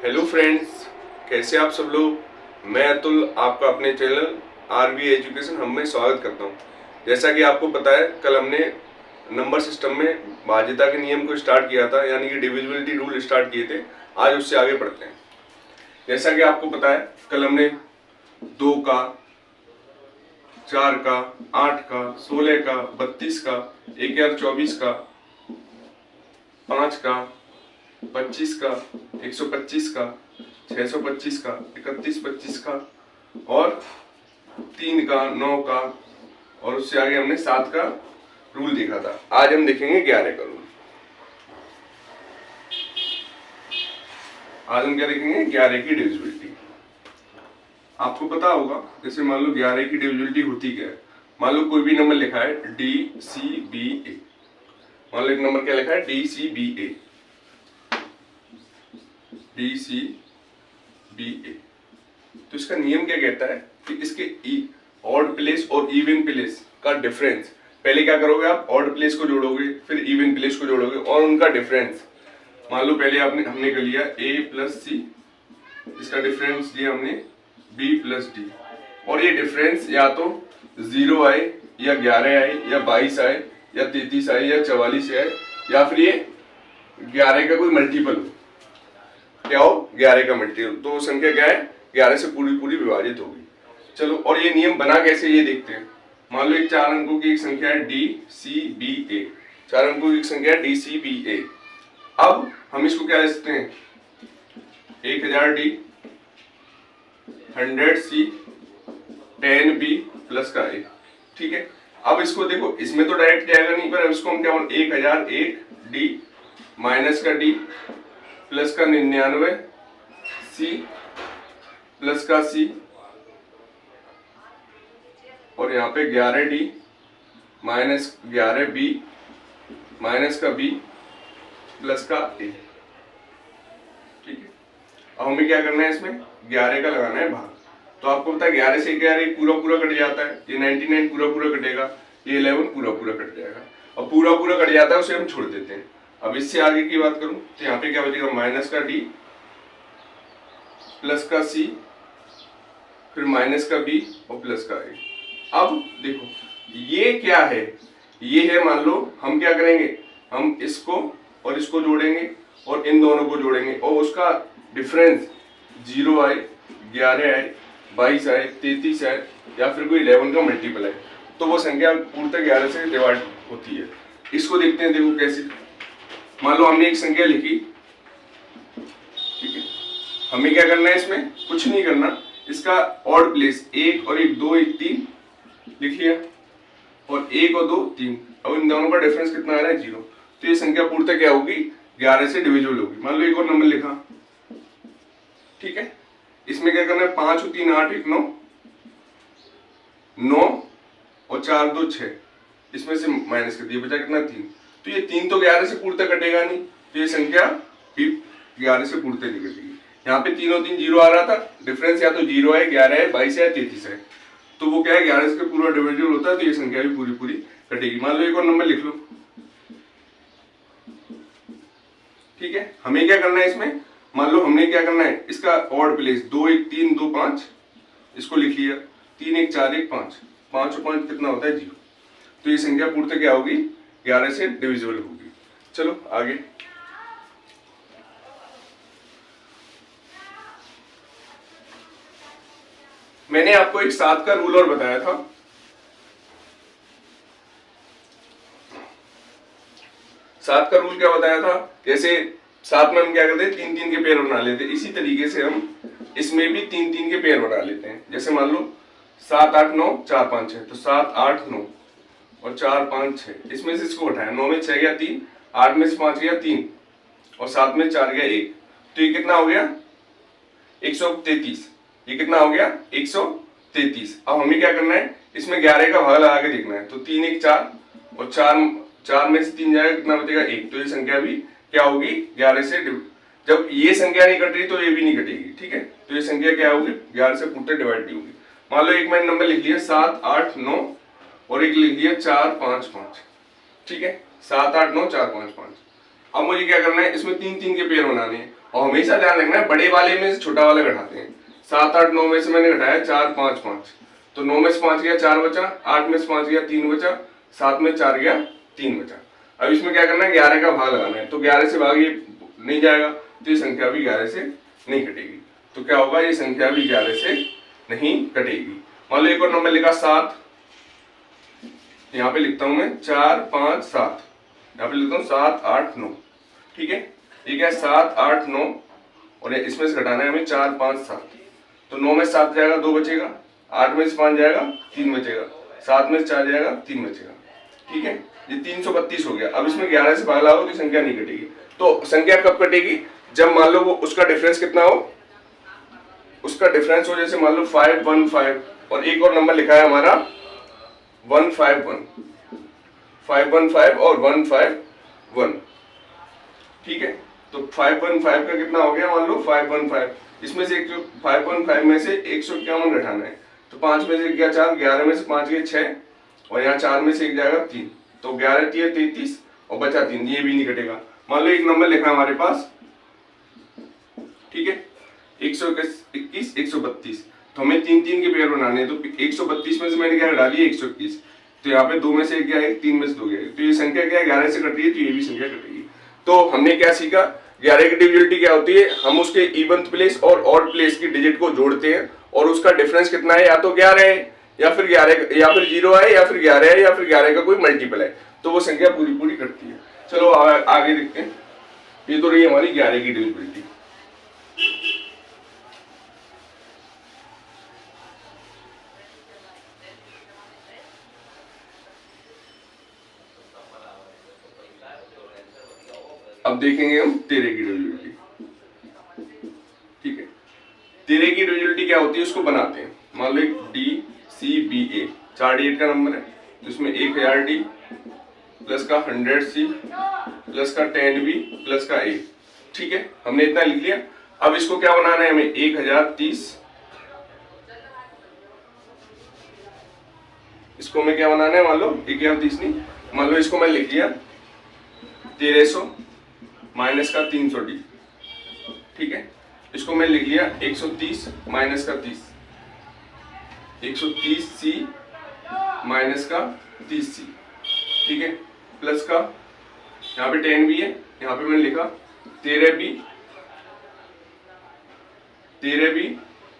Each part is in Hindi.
हेलो फ्रेंड्स, कैसे आप सब लोग। मैं अतुल आपका अपने चैनल आरवी एजुकेशन हम में स्वागत करता हूं। जैसा कि आपको पता है, कल हमने नंबर सिस्टम में भाज्यता के नियम को स्टार्ट किया था, यानी कि डिविजिबिलिटी रूल स्टार्ट किए थे। आज उससे आगे बढ़ते हैं। जैसा कि आपको पता है, कल हमने 2 का, 4 का, 8 का, 16 का, 32 का, 1024 का, 5 का, 25 का, 125 का, 625 का, 3125 का और 3 का, 9 का और उससे आगे हमने 7 का रूल देखा था। आज हम देखेंगे 11 का रूल। आज हम क्या देखेंगे? 11 की डिविजिबिलिटी। आपको पता होगा, जैसे मान लो 11 की डिविजिबिलिटी होती क्या है। मान लो कोई भी नंबर लिखा है DCBA। मान लो एक नंबर क्या लिखा है? DCBA। तो इसका नियम क्या कहता है कि इसके ऑड प्लेस और इवन प्लेस का डिफरेंस, पहले क्या करोगे आप? ऑड प्लेस को जोड़ोगे, फिर इवन प्लेस को जोड़ोगे और उनका डिफरेंस। मान लो पहले हमने कर लिया A प्लस C, इसका डिफरेंस लिया हमने B प्लस D, और ये डिफरेंस या तो 0 आए या 11 आए या 22 आए या 33 आए या 44 आए, या फिर ये 11 का कोई मल्टीपल हो। क्या हो? 11 का मल्टीपल। तो संख्या क्या है? 11 से पूरी पूरी विभाजित होगी। चलो, और ये नियम बना कैसे ये देखते हैं। मान लो एक 4 अंकों की एक संख्या है DCBA। 4 अंकों की एक संख्या है DCBA। अब हम इसको क्या ले सकते हैं? 1000D, 100C, 10B प्लस का A। ठीक है। अब इसको देखो, इसमें तो डायरेक्ट जाएगा नहीं, पर इसको हम क्या बोल, 1001D माइनस का D प्लस का 99C प्लस का C, और यहाँ पे 11D माइनस 11B माइनस का B प्लस का A। ठीक है। अब हमें क्या करना है? इसमें 11 का लगाना है भाग। तो आपको पता है 11 से 11 पूरा पूरा कट जाता है, ये 99 पूरा पूरा कटेगा, ये 11 पूरा पूरा कट जाएगा, और पूरा पूरा कट जाता है उसे हम छोड़ देते हैं। अब इससे आगे की बात करूं तो यहाँ पे क्या बचेगा? माइनस का D प्लस का C, फिर माइनस का B और प्लस का A। अब देखो ये क्या है? ये है, मान लो हम क्या करेंगे, हम इसको और इसको जोड़ेंगे और इन दोनों को जोड़ेंगे और उसका डिफरेंस 0 आए, 11 आए, 22 आए, 33 आए या फिर कोई 11 का मल्टीपल है, तो वो संख्या पूर्णतः 11 से डिवाइड होती है। इसको देखते हैं, देखो कैसे। मान लो हमने एक संख्या लिखी, ठीक है। हमें क्या करना है? इसमें कुछ नहीं करना, इसका ऑड प्लेस 1 और 1 2 1 3 लिख लिया, और 1 और 2 3। अब इन दोनों का डिफरेंस कितना आ रहा है? 0। तो ये संख्या पूर्णतः क्या होगी? 11 से डिविजिबल होगी। मान लो एक और नंबर लिखा, ठीक है। इसमें क्या करना है? 5 और 3 8 1 9 9 और 4 2 6, इसमें से माइनस कर दिया, बचा कितना? 3। तो ये 3 तो 11 से पूर्णतः कटेगा नहीं, तो ये संख्या भी 11 से पूर्णतः नहीं कटेगी। यहाँ पे 3 और 3 0 आ रहा था, डिफरेंस या तो 0 है, 11 है, 22 है, 33 है, तो वो क्या है? 11 से पूरा डिविजिबल होता है, तो ये संख्या भी पूरी पूरी कटेगी। मान लो एक और नंबर लिख लो, ठीक है। हमें क्या करना है इसमें? मान लो हमने क्या करना है, इसका ऑड प्लेस 2 1 3 2 5, इसको लिख लिया, 3 1 4 1 5, 5 और 5 कितना होता है? 0। तो ये संख्या पूर्णतः क्या होगी? 11 से डिविजिबल होगी। चलो आगे। मैंने आपको एक 7 का रूल और बताया था। 7 का रूल क्या बताया था? जैसे 7 में हम क्या करते हैं? 3 3 के पेयर बना लेते हैं। इसी तरीके से हम इसमें भी 3 3 के पेयर बना लेते हैं। जैसे मान लो 7 8 9 4 5 6, तो 7 8 9 और 4 5 6, इसमें से इसको उठाया, 9 में 6 गया 3, 8 में से 5 गया 3 और 7 में 4 गया 1, तो ये कितना हो गया? 133। ये कितना हो गया? 133। अब हमें क्या करना है? इसमें 11 का भाग लगा के देखना है। तो 3 1 4 और 4 में से 3 जाएगा, कितना बचेगा? 1। तो ये संख्या भी क्या होगी? 11 से जब ये संख्या नहीं कट रही तो ये भी नहीं कटेगी, ठीक है। तो ये संख्या क्या होगी? 11 से पूर्णतः डिवाइड नहीं होगी। मान लो एक मैंने नंबर लिख लिया 7 8 9 और एक लिख लिया 4 5 5, ठीक है। 7 8 9 4 5 5। अब मुझे क्या करना है? इसमें 3 3 के पेयर बनाने हैं और हमेशा ध्यान रखना है बड़े वाले में से छोटा वाला घटाते हैं। 7 8 9 में से मैंने घटाया 4 5 5, तो 9 में से 5 गया 4 बचा, 8 में से 5 गया 3 बचा, 7 में 4 गया 3 बचा। अब इसमें क्या करना है, 11 का भाग लगाना है। तो 11 से भाग ये नहीं जाएगा, तो ये संख्या भी 11 से नहीं कटेगी। तो क्या होगा, ये संख्या भी 11 से नहीं कटेगी। मान लो एक और नंबर लिखा 7, यहाँ पे लिखता हूं मैं 4 5 7, यहाँ पे लिखता हूँ 7 8 9, ठीक है। ये क्या है 7 8 9, और इसमें से घटाना है हमें 4 5 7, तो 9 में 7 जाएगा 2 बचेगा, 8 में से 5 जाएगा 3 बचेगा, 7 में से 4 जाएगा 3 बचेगा, ठीक है। ये 332 हो गया। अब इसमें 11 से भाग लगाओ तो संख्या नहीं कटेगी। तो संख्या कब कटेगी, जब मान लो वो उसका डिफरेंस कितना हो, उसका डिफरेंस हो जैसे मान लो 515, और एक और नंबर लिखा है हमारा 151, 515 और 151, ठीक है। तो 515 का कितना हो गया, मान लो 515, इसमें से 515 में से 151 घटाना है, तो 5 में से 1 गया 4, 11 में से 5 गए 6, और यहाँ 4 में से 1 जाएगा 3, तो 11 3 33 और बचा 3, ये भी नहीं कटेगा। मान लो एक नंबर लिखा है हमारे पास, ठीक है, 121 132, तो हमें 3 3 के पेयर बनाने हैं। तो 132 में से मैंने क्या हटा दिया 121, तो यहाँ पे 2 में से 1 गया 1, 3 में से 2 गया 1, तो ये संख्या क्या है 11 से कट रही है, तो ये भी संख्या कटेगी। तो हमने क्या सीखा, 11 की डिविजिबिलिटी क्या होती है, हम उसके इवंथ प्लेस और ऑड प्लेस की डिजिट को जोड़ते हैं, और उसका डिफरेंस कितना है, या तो 11 है, या फिर 11, या फिर 0 है, या फिर 11 है, या फिर 11 का कोई मल्टीपल है, तो वो संख्या पूरी पूरी कटती है। चलो आगे देखते हैं। ये तो रही हमारी 11 की डिविजिबिलिटी। अब देखेंगे हम 13 की डिविजिबिलिटी, ठीक है। 13 की डिविजिबिलिटी क्या होती है, उसको बनाते हैं। मान लो एक DCBA 4 डिजिट का नंबर है, जिसमें 1000D प्लस का 100C प्लस का 10B प्लस का A, ठीक है। हमने इतना लिख लिया। अब इसको क्या बनाना है हमें, 1030, इसको मैं क्या बनाना है, मान लो 1030 नहीं, मान लो इसको मैं लिख दिया 1300 माइनस का 300D, ठीक है। इसको मैं लिख लिया 130 माइनस का 30, 130C माइनस का 30C, ठीक है, प्लस का यहाँ पे 10 भी है, यहाँ पे मैंने लिखा 13B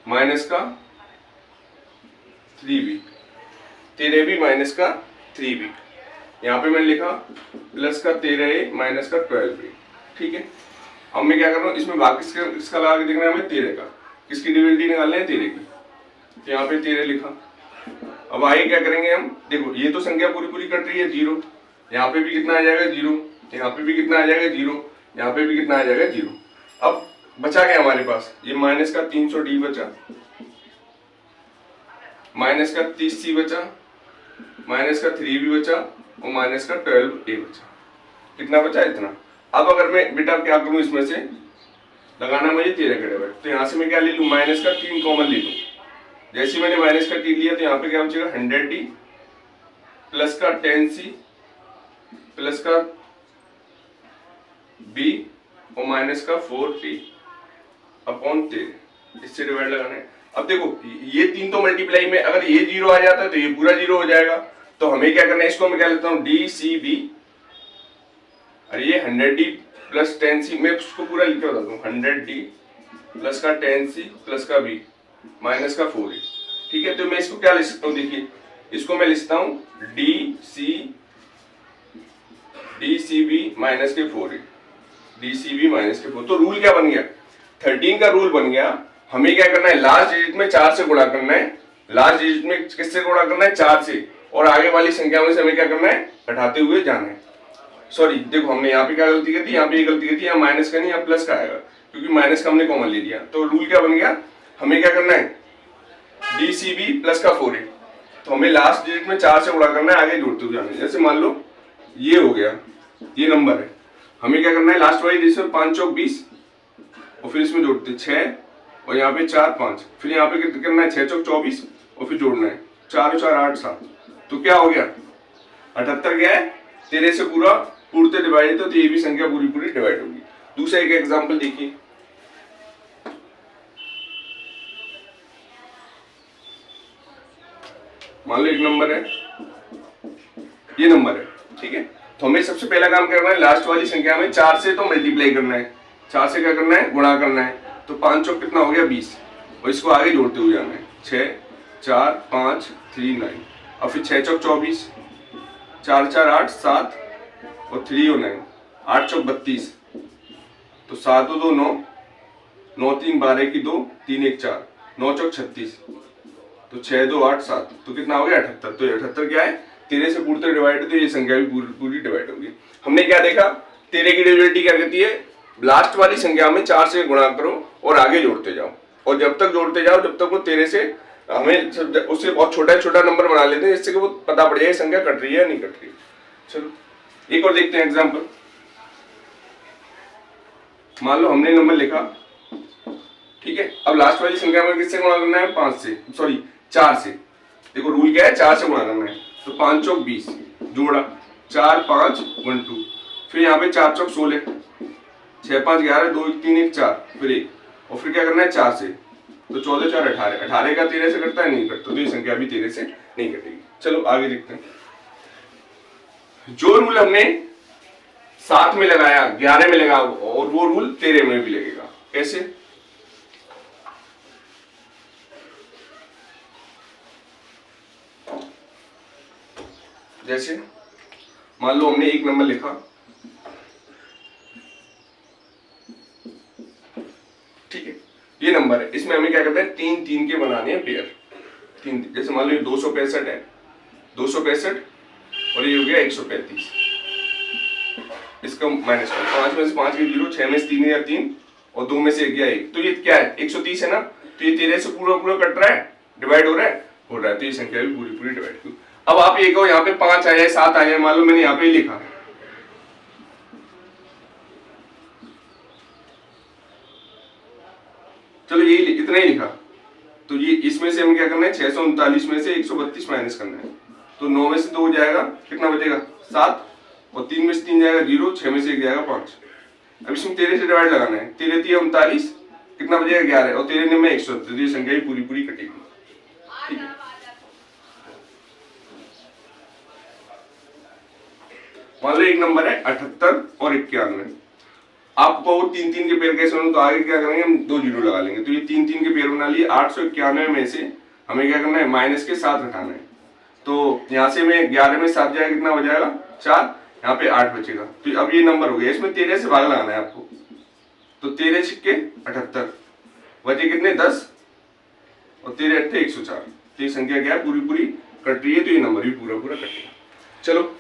माइनस का 3B, 13B माइनस का 3B, यहाँ पे मैंने लिखा प्लस का 13A माइनस का 12B, ठीक है। अब मैं क्या कर रहा हूँ, इसमें भाग किसका लगा के देखना है हमें, 13 का। किसकी डिविजिबिलिटी निकालना है, 13 की, तो यहाँ पे 13 लिखा। अब आगे क्या करेंगे हम, देखो ये तो संख्या पूरी पूरी कट रही है 0, यहाँ पे भी कितना आ जाएगा 0, यहाँ पे भी कितना आ जाएगा 0, यहाँ पे भी कितना आ जाएगा 0। अब बचा क्या हमारे पास, ये माइनस का 300D बचा, माइनस का 30C बचा, माइनस का 3B बचा, और माइनस का 12A बचा। कितना बचा, इतना। अब अगर मैं बेटा क्या करूं, इसमें से लगाना मुझे 13 का डिवाइड, तो यहाँ से मैं क्या ले लूं, माइनस का 3 कॉमन ले लूं। जैसे मैंने माइनस का 3 लिया, तो यहाँ पे क्या बचेगा 100D प्लस का 10C प्लस का B और माइनस का 4A अपॉन 13, इससे डिवाइड लगाना है। अब देखो ये 3 तो मल्टीप्लाई में, अगर ये 0 आ जाता है तो ये पूरा 0 हो जाएगा। तो हमें क्या करना है, इसको मैं क्या लेता हूँ DCB, और ये 100D प्लस 10C, मैं उसको पूरा लिख के बताता हूँ, 100D प्लस का 10C प्लस का B माइनस का 4A, ठीक है। तो मैं इसको क्या लिख सकता हूँ, देखिए इसको मैं लिखता हूँ DCB माइनस के 4A, DCB माइनस के 4। तो रूल क्या बन गया, 13 का रूल बन गया। हमें क्या करना है, लास्ट डिजिट में 4 से गुणा करना है, लास्ट डिजिट में किससे गुणा करना है, 4 से, और आगे वाली संख्या में से हमें क्या करना है, घटाते हुए जाना है। सॉरी देखो हमने यहाँ पे क्या गलती की थी, यहाँ पे ये गलती की थी, यहाँ माइनस का नहीं यहाँ प्लस का आएगा, क्योंकि माइनस का हमने कॉमन ले लिया। तो रूल क्या बन गया, हमें क्या करना है, DCB प्लस का 4A, तो हमें लास्ट डिजिट में 4 से गुणा करना है, आगे जोड़ते हुए जाना है। जैसे मान लो ये हो गया, ये नंबर है, हमें क्या करना है, लास्ट वाली डिजिट में 5 चौक 20, और फिर इसमें जोड़ते 6, और यहाँ पे 4 5, फिर यहाँ पे करना है 6 चौक 24, और फिर जोड़ना है 4 और 4 8 7, तो क्या हो गया 78 गया है। 13 से पूरा पूर्णतः डिवाइड, तो ये भी संख्या पूरी पूरी डिवाइड होगी। दूसरा एक एग्जांपल देखिए, मान लो एक नंबर है, ये नंबर है, ठीक है। तो हमें सबसे पहला काम करना है, लास्ट वाली संख्या में 4 से तो मल्टीप्लाई करना है, 4 से क्या करना है, गुणा करना है। तो 5 चौक कितना हो गया 20, और इसको आगे जोड़ते हुए जाना है, 6 4 5 3 9, और फिर 6 चौक 24, 4 4 8 7 और 3 और 9, 8 चौक 32, तो 7 2 9, 9 3 12 की 2, 3 1 4, 9 चौक 36, तो 6 2 8 7, तो कितना हो गया 78। तो 78 क्या है, 13 से पूरी डिवाइड होती है, ये संख्या भी पूरी डिवाइड होगी। हमने क्या देखा, 13 की डिविजिबिलिटी क्या कहती है, लास्ट वाली संख्या में 4 से गुणा करो और आगे जोड़ते जाओ, और जब तक जोड़ते जाओ जब तक वो 13 से, हमें उससे बहुत छोटा नंबर बना लेते हैं, जिससे कि वो पता पड़ जाए संख्या कट रही है या नहीं कट रही। चलो एक और देखते हैं एग्जाम्पल। मान लो हमने नंबर लिखा, ठीक है। अब लास्ट वाली संख्या में किससे गुणा करना है, 5 से, सॉरी 4 से। देखो रूल क्या है, 4 से गुणा करना है। तो 5 चौक 20, जोड़ा 4 5 1 2, फिर यहाँ पे 4 चौक 16, 6 5 11 2 1 3 1 4, फिर 1, और फिर क्या करना है 4 से, तो 14 4 18, 18 का 13 से कटता है, नहीं कटता, तो ये संख्या भी 13 से नहीं कटेगी। चलो आगे देखते हैं। जो रूल हमने 7 में लगाया, 11 में लगा, और वो रूल 13 में भी लगेगा। कैसे, जैसे मान लो हमने एक नंबर लिखा, ठीक है, ये नंबर है, इसमें हमें क्या करते हैं, 3 3 के बनाने हैं पेयर, 3। जैसे मान लो ये 265 है, 265, और ये हो गया 135, इसका माइनस 5 में से 5 के 0, 6 में से 3 या 3, और 2 में से 1 या 1, तो ये क्या है 130 है ना। तो ये 13 से पूरा कट रहा है, डिवाइड हो रहा है, तो ये संख्या भी पूरी डिवाइड हुई। अब आप ये कहो यहाँ पे 5 आ जाए 7 आ जाए, मान लो मैंने यहाँ पे लिखा, चलो ये इतना ही लिखा, तो ये इसमें से हमें क्या करना है, 639 में से 132 माइनस करना है। तो 9 में से 2 हो जाएगा, कितना बचेगा 7, और 3 में से 3 जाएगा 0, 6 में से 1 जाएगा 5। अब इसमें 13 से डिवाइड लगाना है, 13 3 39, कितना बचेगा 11, और 13 में 170, तो ये संख्या ही पूरी कटेगी, ठीक है। मान लो एक नंबर है 78 और 91, आपको 3 3 के पेयर कैसे होंगे, तो आगे क्या करेंगे, हम 2 जीरो लगा लेंगे, तो ये 3 3 के पेयर बना लिए। 891 में से हमें क्या करना है, माइनस के 7 घटाना है, तो यहाँ से में 11 में 7 जाएगा, कितना बचेगा 4, यहाँ पे 8 बचेगा। तो अब ये नंबर हो गया, इसमें 13 से भाग लगाना है आपको, तो 13 छिक्के 78, बचे कितने 10, और 13 अट्ठे 104, तो ये संख्या क्या है, पूरी कट रही है, तो ये नंबर भी पूरा कटेगा। चलो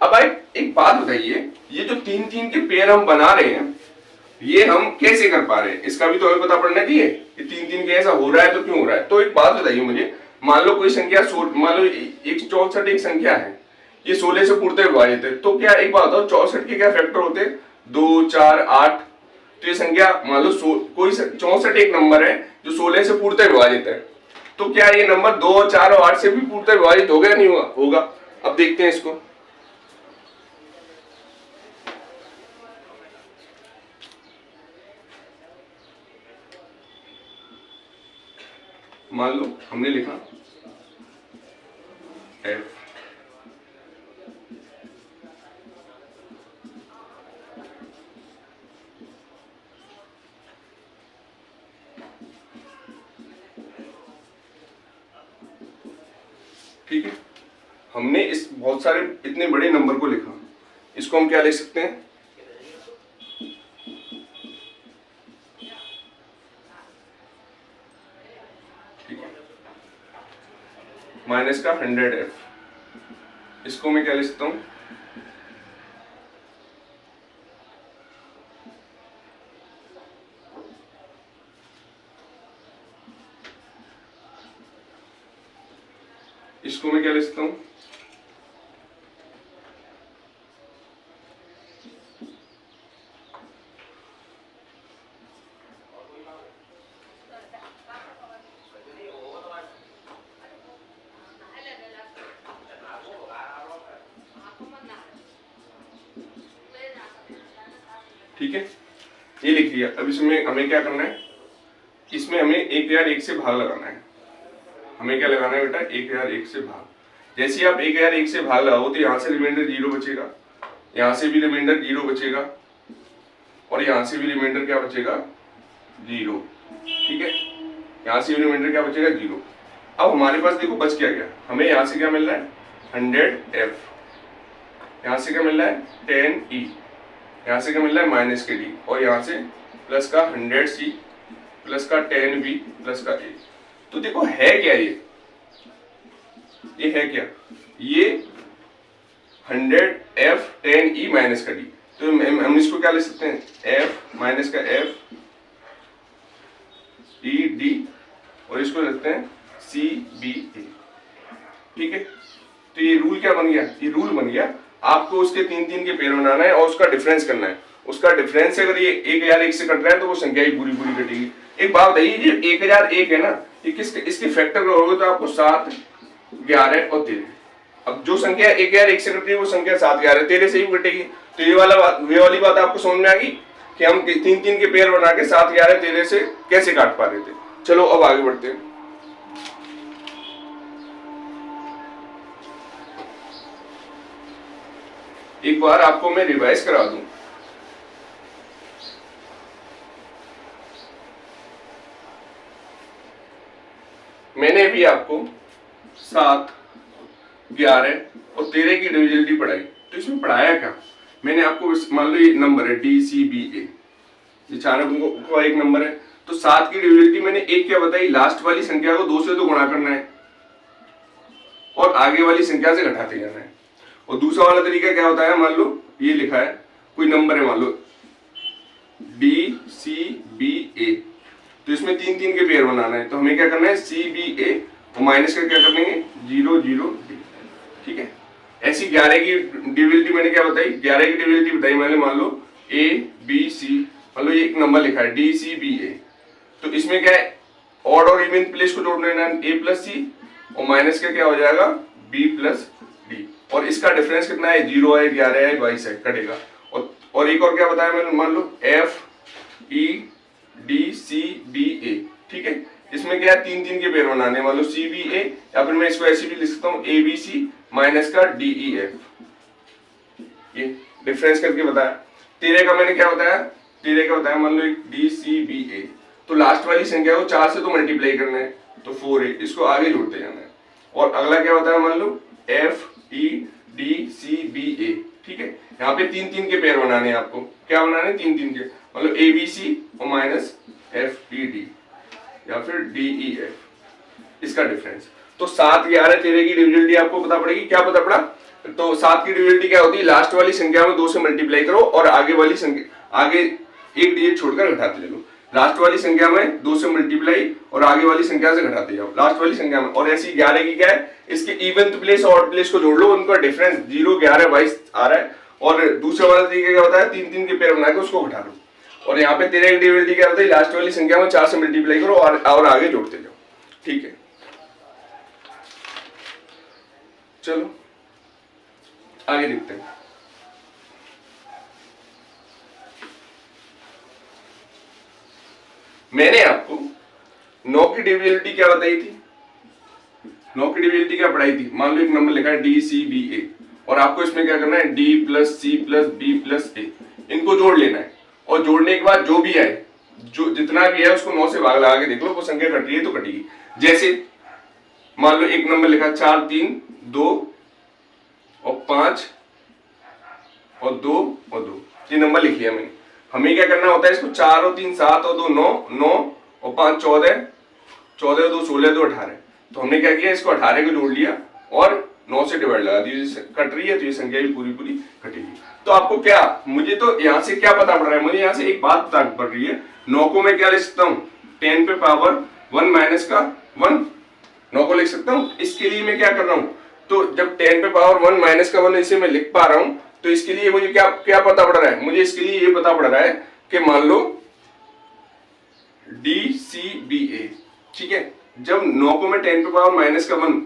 अब भाई एक बात बताइए, ये जो 3 3 के पेयर हम बना रहे हैं, ये हम कैसे कर पा रहे हैं, इसका भी तो हमें पता पड़ना चाहिए, ये 3 3 के ऐसा हो रहा है तो क्यों हो रहा है। तो एक बात बताइए मुझे, मान लो कोई संख्या, मान लो 164 एक संख्या है, ये 16 से पूर्णतः विभाजित है, तो क्या एक बात बताओ 64 के क्या फैक्टर होते हैं, 2 4 8, तो ये संख्या मान लो कोई 64 एक नंबर है जो 16 से पूर्णतः विभाजित है, तो क्या ये नंबर 2 4 और 8 से भी पूर्णतः विभाजित हो गया, नहीं होगा। अब देखते हैं इसको, मान लो हमने लिखा f, ठीक है। हमने इस बहुत सारे इतने बड़े नंबर को लिखा, इसको हम क्या लिख सकते हैं, ठीक है, माइनस का 100f, इसको मैं क्या लिख सकता हूं, इसको मैं क्या लिख सकता हूं, ठीक है, ये लिख लिया। अब इसमें हमें क्या करना है, इसमें हमें 1 से भाग लगाना है, हमें क्या लगाना है बेटा, 1001 से भाग। जैसे ही आप 1001 से भाग लगाओ तो यहाँ से रिमाइंडर 0 बचेगा, यहाँ से भी रिमाइंडर 0 बचेगा, और यहाँ से भी रिमाइंडर क्या बचेगा, 0। ठीक है, यहाँ से भी रिमाइंडर क्या बचेगा, 0। अब हमारे पास देखो बच क्या गया, हमें यहाँ से क्या मिल रहा है 100f, यहाँ से क्या मिल रहा है 10e, यहाँ से क्या मिल रहा है माइनस के d, और यहाँ से प्लस का 100c प्लस का 10b प्लस का a। तो देखो है क्या ये है क्या, ये 100f 10e माइनस का d। तो हम इसको क्या ले सकते हैं, f माइनस का f e d, और इसको लिखते हैं c b a। ठीक है, तो ये रूल क्या बन गया, ये रूल बन गया, आपको उसके 3 के पेयर बनाना है और उसका डिफरेंस करना है। उसका डिफरेंस अगर ये 1001 से कट रहा है तो वो संख्या ही पूरी पूरी कटेगी। एक बात बताइए, ये 1001 है ना, ये किसके इसके फैक्टर करोगे तो आपको 7, 11 और 13। अब जो संख्या 1001 से कट रही है वो संख्या 7, 11, 13 से ही कटेगी। तो ये वाली बात आपको समझ में आ गई कि हम 3 के पेयर बना के 7, 11, 13 से कैसे काट पा रहे थे। चलो अब आगे बढ़ते हैं। एक बार आपको मैं रिवाइज करा दूं, मैंने भी आपको 7, 11 और 13 की डिविजिबिलिटी पढ़ाई। तो इसमें पढ़ाया क्या, मैंने आपको मान लो ये नंबर है DCBA, ये चाणक का एक नंबर है। तो 7 की डिविजिबिलिटी मैंने एक क्या बताई, लास्ट वाली संख्या को 2 से तो गुणा करना है और आगे वाली संख्या से घटाते जाना है। और दूसरा वाला तरीका क्या होता है, मान लो ये लिखा है कोई नंबर है, मान लो DCBA, तो इसमें 3 के पेयर बनाना है। तो हमें क्या करना है, CBA और माइनस का क्या कर देंगे 0, 0, D। ठीक है, ऐसी 11 की डिविजिबिलिटी मैंने क्या बताई, 11 की डिविजिबिलिटी बताई मैंने, मान लो ABC, मान लो ये एक नंबर लिखा है DCBA, तो इसमें क्या है ऑड और इवन प्लेस को जोड़ लेना है, A प्लस C और माइनस का क्या हो जाएगा B प्लस D, और इसका डिफरेंस कितना है, 0 है, 11 है, 22 है, कटेगा। और एक और क्या बताया मैंने, मान लो FEDCBA। ठीक है, इसमें क्या है 3 के पेयर बनाने, मान लो CBA, या फिर मैं इसको ऐसे भी लिख सकता हूँ ABC माइनस का DEF, ये डिफरेंस करके बताया। 13 का मैंने क्या बताया, 13 का बताया मान लो DCBA, तो लास्ट वाली संख्या को 4 से तो मल्टीप्लाई करना है, तो 4 है, इसको आगे जोड़ते जाना है। और अगला क्या बताया, मान लो FEDCBA। ठीक है, यहाँ पे 3 के पेयर बनाने हैं आपको, क्या बनाने हैं 3 के, मतलब ABC और माइनस FED या फिर DEF, इसका डिफरेंस। तो 7, 11, 13 की डिविजिबिलिटी आपको पता पड़ेगी, क्या पता पड़ा, तो 7 की डिविजिबिलिटी क्या होती है, लास्ट वाली संख्या में 2 से मल्टीप्लाई करो और आगे वाली संख्या आगे एक डिजिट छोड़कर घटाते चलो। लास्ट वाली संख्या में 2 से मल्टीप्लाई और आगे वाली संख्या से घटाते जाओ लास्ट वाली संख्या में। और ऐसी 11 की क्या है, इसके इवन प्लेस और ऑड प्लेस को जोड़ लो, उनका डिफरेंस 0, 11, 22 आ रहा है। और दूसरा वाला तरीका क्या होता है, 3 के पेयर बना के उसको घटा लो। और यहाँ पे 13 की डिविजिबिलिटी क्या होता है, लास्ट वाली संख्या में 4 से मल्टीप्लाई करो और आगे जोड़ते जाओ। ठीक है, चलो आगे देखते हैं। मैंने आपको 9 की डिविजिबिलिटी क्या बताई थी, 9 की डिविजिबिलिटी क्या पढ़ाई थी, मान लो एक नंबर लिखा है DCBA, और आपको इसमें क्या करना है D plus C plus B plus A, इनको जोड़ लेना है। और जोड़ने के बाद जो भी आए, जो जितना भी है उसको 9 से भाग लगा के देख लो, वो संख्या कट रही है तो कटेगी। जैसे मान लो एक नंबर लिखा 4, 3, 2 और 5 और 2 और 2, ये नंबर लिख लिया मैंने। हमें क्या करना होता है, इसको 4 और 3 7 और 2 9, 9 और 5 14, 14 और 2 16, 2 18। तो हमने क्या किया, इसको 18 को जोड़ लिया और 9 से डिवाइड लगा दिया, कट रही है तो ये संख्या भी पूरी पूरी कटेगी। तो आपको क्या, मुझे तो यहाँ से क्या पता पड़ रहा है, मुझे यहाँ से एक बात पता पड़ रही है, 9 को मैं क्या लिख सकता हूँ 10 पे पावर 1 माइनस का 1, 9 को लिख सकता हूँ। इसके लिए मैं क्या कर रहा हूँ, तो जब 10 पे पावर 1 माइनस का 1 इसे मैं लिख पा रहा हूँ, तो इसके लिए मुझे क्या क्या पता पड़ रहा है, मुझे इसके लिए ये पता पड़ रहा है कि मान लो DCBA। ठीक है, जब 9 को मैं 10 पे पावर माइनस का 1,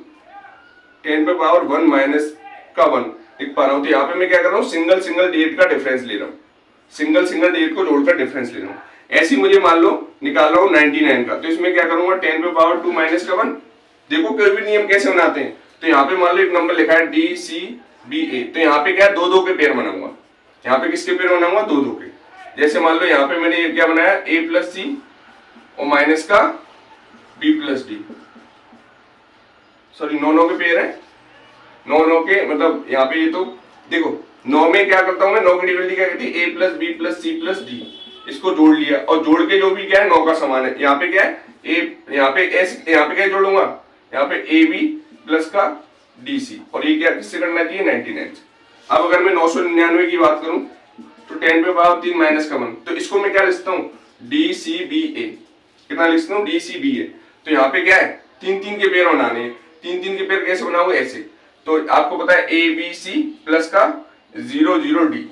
10 पे पावर 1 माइनस का 1 लिख पा रहा हूं, तो यहाँ पे मैं क्या कर रहा हूँ, सिंगल डिजिट का डिफरेंस ले रहा हूँ, सिंगल डिजिट को जोड़कर डिफरेंस ले रहा हूँ। ऐसी मुझे मान लो निकाल रहा हूँ 99 का, तो इसमें क्या करूंगा 10 पे पावर 2 माइनस का 1, देखो कोई भी नियम कैसे बनाते हैं, तो यहाँ पे मान लो एक नंबर लिखा है डी सी बी ए, तो यहाँ पे क्या है, दो दो के पेयर बनाऊंगा। यहाँ पे किसके पेयर बनाऊंगा, दो दो के। जैसे मान लो यहाँ पे मैंने क्या बनाया, ए प्लस सी और माइनस का बी प्लस डी, सॉरी 9 9 के पेयर है, 9 9 के, मतलब यहाँ पे ये तो देखो 9 में क्या करता हूं मैं, 9 की डिविडेंड क्या कहती है, A plus B plus C plus D, इसको जोड़ लिया और जोड़ के जो भी क्या है 9 का समान है। यहाँ पे क्या है, ए, यहाँ पे एस, यहाँ पे क्या जोड़ूंगा, यहाँ पे ए बी प्लस का डी सी, और ये क्या किससे करना चाहिए, 99 से। अब अगर मैं 999 की बात करूं तो 10 पे पावर 3 माइनस का 1, तो इसको मैं क्या लिखता हूँ, डी सी बी ए, कितना लिखता हूँ, डी सी बी ए। तो यहाँ पे क्या है, 3 3 के पेयर बनाने हैं, 3 3 के पेयर कैसे बनाओगे, ऐसे। तो आपको पता है ए बी सी प्लस का 0 0 डी,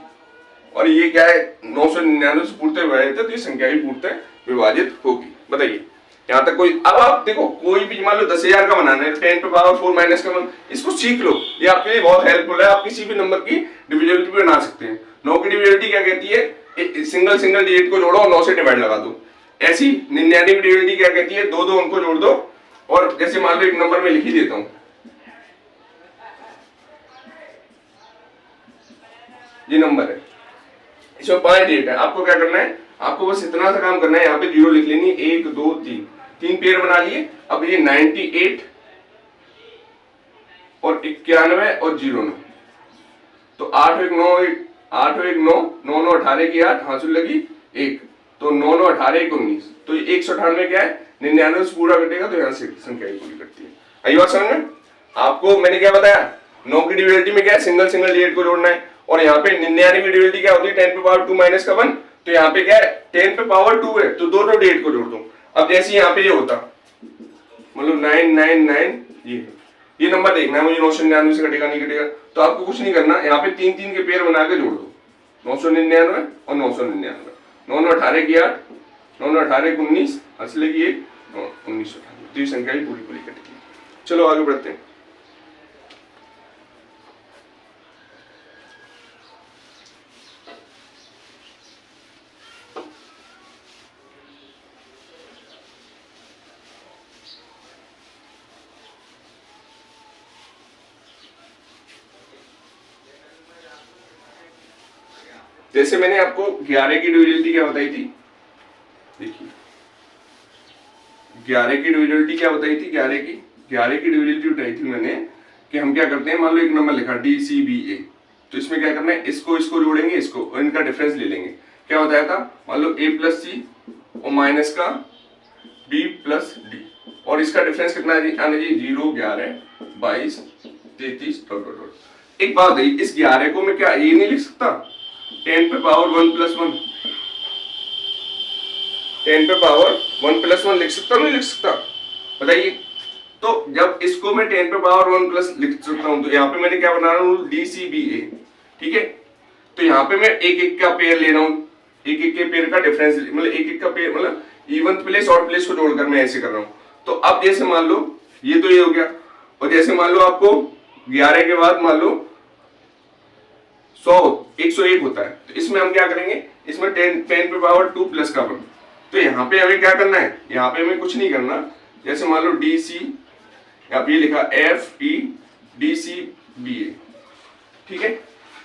और ये क्या है 999 से पूर्णतः विभाजित है, तो ये संख्या भी पूर्णतः विभाजित होगी। बताइए यहाँ तक कोई, अब आप देखो कोई भी मान लो 10,000 का बनाना है, 10 पे पावर 4 माइनस का 1, इसको सीख लो, ये आपके लिए बहुत हेल्पफुल है। आप किसी भी नंबर की डिविजिबिलिटी भी बना सकते हैं। 9 की डिविजिबिलिटी क्या कहती है, सिंगल सिंगल डिजिट को जोड़ो और 9 से डिवाइड लगा दो। ऐसी 99 की डिविजिबिलिटी क्या कहती है, दो दो अंक को जोड़ दो, और जैसे मान लो एक नंबर में लिख ही देता हूं, ये नंबर है, इसमें 5 डिजिट है। आपको क्या करना है, आपको बस इतना सा काम करना है, यहाँ पे 0 लिख लेनी है, 1 2 3, 3 पेयर बना लिए। अब ये 98 और 91 और 09, तो 8 1 9, 8 1 9, 9 9 18 की 8, हासिल लगी 1, तो 9 9 18 1 19, तो 198 क्या है, 99 से पूरा कटेगा, तो यहाँ से संख्या ही पूरी कटती है। आई बात समझ में? आपको मैंने क्या बताया, 9 की डिविजिबिलिटी में क्या है, सिंगल सिंगल डिजिट को जोड़ना है, और यहाँ पे 99 की डिविजिबिलिटी क्या होती है, 10 पे पावर 2 माइनस का 1, तो यहाँ पे क्या है 10 पे पावर 2 है, तो दोनों डिजिट को जोड़ दो। अब जैसे यहाँ पे ये होता, मतलब 999, ये नंबर देखना है मुझे, 999 से कटेगा नहीं कटेगा, तो आपको कुछ नहीं करना, यहाँ पे 3 3 के पेयर बना के जोड़ दो, 999 और 999, 9 9 18 की 8, 9 9 18 19, असले की 1, 1918, तो ये संख्या ही पूरी पूरी कटेगी। चलो आगे बढ़ते हैं। जैसे मैंने आपको 11 की डिविजिबिलिटी क्या बताई थी, देखिए 11 की डिविजिबिलिटी क्या बताई थी, 11 की डिविजिबिलिटी बताई थी मैंने कि हम क्या करते हैं, मान लो एक नंबर लिखा डी सी बी ए, तो इसमें क्या करना है, इसको इसको जोड़ेंगे, इसको और इनका डिफरेंस ले लेंगे। क्या बताया था, मान लो ए प्लस सी और माइनस का बी प्लस डी, और इसका डिफरेंस कितना आने चाहिए, 0 11 22 33 डॉट। एक बात है, इस 11 को मैं क्या ये नहीं लिख सकता, 10 पे पावर 1 प्लस 1, 10 पे पावर 1 प्लस 1 लिख सकता नहीं लिख सकता, बताइए। तो जब इसको मैं 10 पे पावर 1 प्लस लिख सकता हूं, तो यहाँ पे मैंने क्या बना रहा हूँ, डी सी बी ए, ठीक है। तो यहाँ पे मैं एक एक का पेयर ले रहा हूँ, एक एक के पेयर का डिफरेंस, मतलब एक एक का पेयर, मतलब इवन प्लेस और प्लेस को जोड़कर मैं ऐसे कर रहा हूँ। तो अब जैसे मान लो ये तो ये हो गया, और जैसे मान लो आपको 11 के बाद मान लो 101 होता है, तो इसमें हम क्या करेंगे, इसमें 10 पे पावर 2 प्लस का 1, तो यहाँ पे हमें क्या करना है, यहाँ पे हमें कुछ नहीं करना। जैसे मान लो डी सी, यहाँ पे लिखा F E D C B A, ठीक है।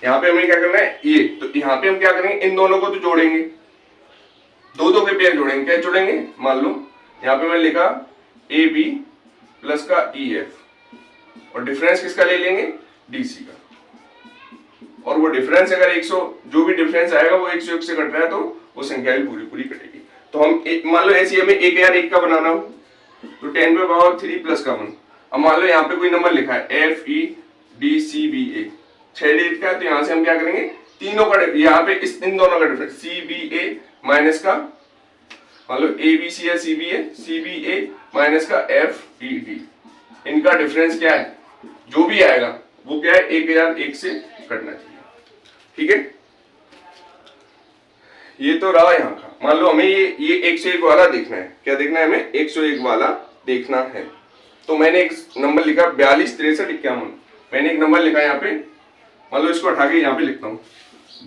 यहाँ पे हमें क्या करना है ये, तो यहाँ पे हम क्या करेंगे, इन दोनों को तो जोड़ेंगे, दो दो के पेयर जोड़ेंगे। क्या जोड़ेंगे, मान लो यहाँ पे मैंने लिखा ए बी प्लस का ई एफ, और डिफरेंस किसका ले लेंगे, डी सी का, और वो डिफरेंस अगर 100, जो भी डिफरेंस आएगा वो 101 से कट रहा है, तो वो संख्या भी पूरी पूरी कटेगी। तो हम मान लो ऐसी हमें 1001 का बनाना हो, तो 10 पे पावर 3 प्लस का 1। अब मान लो यहाँ पे कोई नंबर लिखा है F E D C B A, 6 digit का, तो यहाँ से हम क्या करेंगे, तीनों का, यहाँ पे इन दोनों का डिफरेंस सी बी ए माइनस का, मान लो ए बी सी है, सी बी ए माइनस का एफ ई डी, इनका डिफरेंस क्या है, जो भी आएगा वो क्या है 1001 से कटना चाहिए, ठीक है। ये तो रहा यहाँ का। मान लो हमें ये 101 वाला देखना है, क्या देखना है हमें, 101 वाला देखना है। तो मैंने एक नंबर लिखा 42 63 51, मैंने एक नंबर लिखा यहाँ पे, मान लो इसको हटा के यहाँ पे लिखता हूँ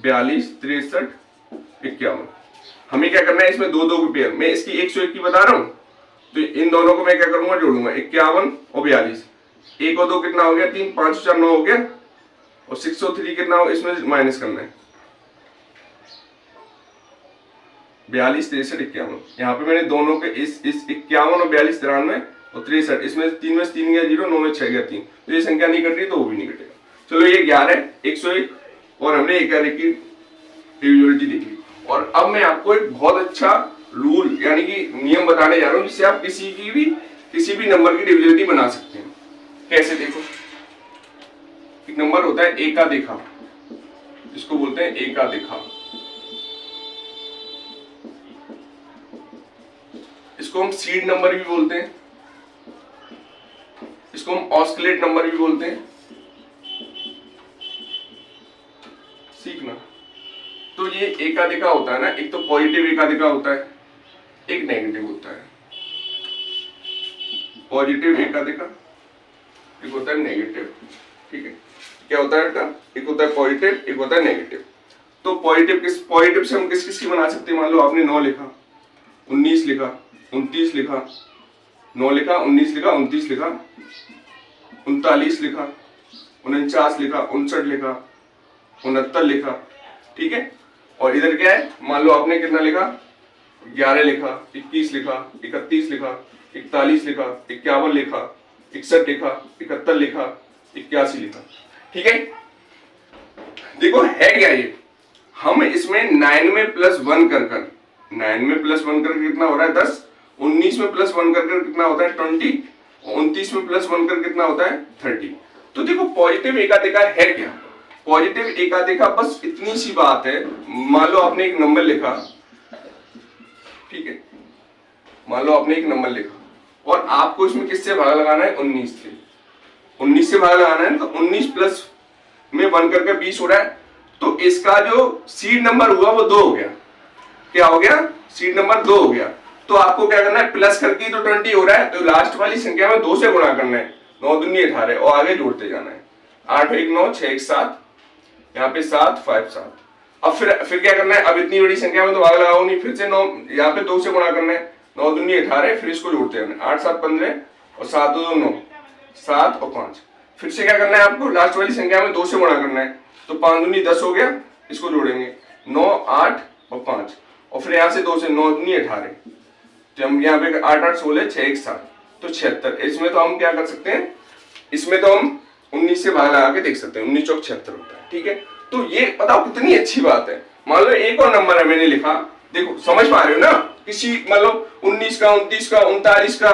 42 63 51। हमें क्या करना है, इसमें दो दो के पेयर, मैं इसकी 101 की बता रहा हूँ, तो इन दोनों को मैं क्या करूंगा, जोड़ूंगा 51 और 42। 1 और 2 कितना हो गया 3, 5 4 9 हो गया, और 6 और 3 कितना हो, इसमें माइनस करना है 42 63 51। यहाँ पे मैंने दोनों के इस 51 और 42 93 और 63, इसमें 3 में 3 गया 0, 9 में 6 गया 3, तो ये संख्या नहीं कट रही तो वो भी नहीं कटेगा। चलो ये 11 101 और हमने 11 की डिविजिबिलिटी देखी। और अब मैं आपको एक बहुत अच्छा रूल यानी कि नियम बताने जा रहा हूँ जिससे आप किसी भी नंबर की डिविजिबिलिटी बना सकते हैं। कैसे, देखो एक नंबर होता है एका देखा, इसको बोलते हैं एका देखा, इसको हम सीड नंबर भी बोलते हैं, इसको हम ऑस्किलेट नंबर भी बोलते हैं। सीखना, तो ये एकाधिका होता है ना, एक तो पॉजिटिव एकाधिका होता है, एक नेगेटिव होता है। पॉजिटिव एकाधिका, एक होता है नेगेटिव। ठीक है, क्या होता है बेटा, एक होता है पॉजिटिव, एक होता है नेगेटिव। तो पॉजिटिव से हम किस किस की बना सकते हैं। मान लो आपने 9 लिखा, 19 लिखा, 29 लिखा, 9 लिखा, 19 लिखा, 29 लिखा, 39 लिखा, 49 लिखा, 59 लिखा, 69 लिखा। ठीक है, और इधर क्या है, मान लो आपने कितना लिखा 11 लिखा, 21 लिखा, 31 लिखा, 41 लिखा, 51 लिखा, 61 लिखा, 71 लिखा, 81 लिखा। ठीक है, देखो है क्या ये, हम इसमें 9 में प्लस 1 कर 9 में प्लस 1 कर कितना हो रहा है 10, 19 में प्लस 1 कर कितना होता है 20, 29 में प्लस 1 कर कितना होता है 30। तो देखो पॉजिटिव एकाधिका है क्या, पॉजिटिव एकाधिका बस इतनी सी बात है। मान लो आपने एक नंबर लिखा, ठीक है, मान लो आपने एक नंबर लिखा और आपको इसमें किससे भाग लगाना है 19 से, 19 से भाग लगाना है, तो 19 प्लस में 1 करके 20 हो रहा है, तो इसका जो सीड नंबर हुआ वो 2 हो गया। क्या हो गया, सीड नंबर 2 हो गया। तो आपको क्या करना है, प्लस करके तो 20 हो रहा है, तो लास्ट वाली संख्या में 2 से गुणा करना है, 9 दूनी 18 और आगे जोड़ते जाना है, 8 1 9 6 1 7, यहाँ पे 7 5 7। अब फिर क्या करना है, अब इतनी बड़ी संख्या में तो भाग लगाओ नहीं, फिर से 9 यहाँ पे 2 से गुणा करना है, 9 दूनी 18, फिर इसको जोड़ते जाना है, 8 7 15 और 7 2 9, 7 और 5। फिर से क्या करना है, आपको लास्ट वाली संख्या में 2 से गुणा करना है, तो 5 दूनी 10 हो गया, इसको जोड़ेंगे 9 8 और 5, और फिर यहाँ से 2 से 9 दूनी 18, तो हम यहाँ पे 8 8 16 6 1 7, तो 76। इसमें तो हम क्या कर सकते हैं, इसमें तो हम 19 से भाग लगा के देख सकते हैं, 19 चौक 76 होता है। ठीक है, तो ये बताओ कितनी अच्छी बात है। मान लो एक और नंबर है मैंने लिखा, देखो समझ पा रहे हो ना, किसी मतलब 19 का 29 का 39 का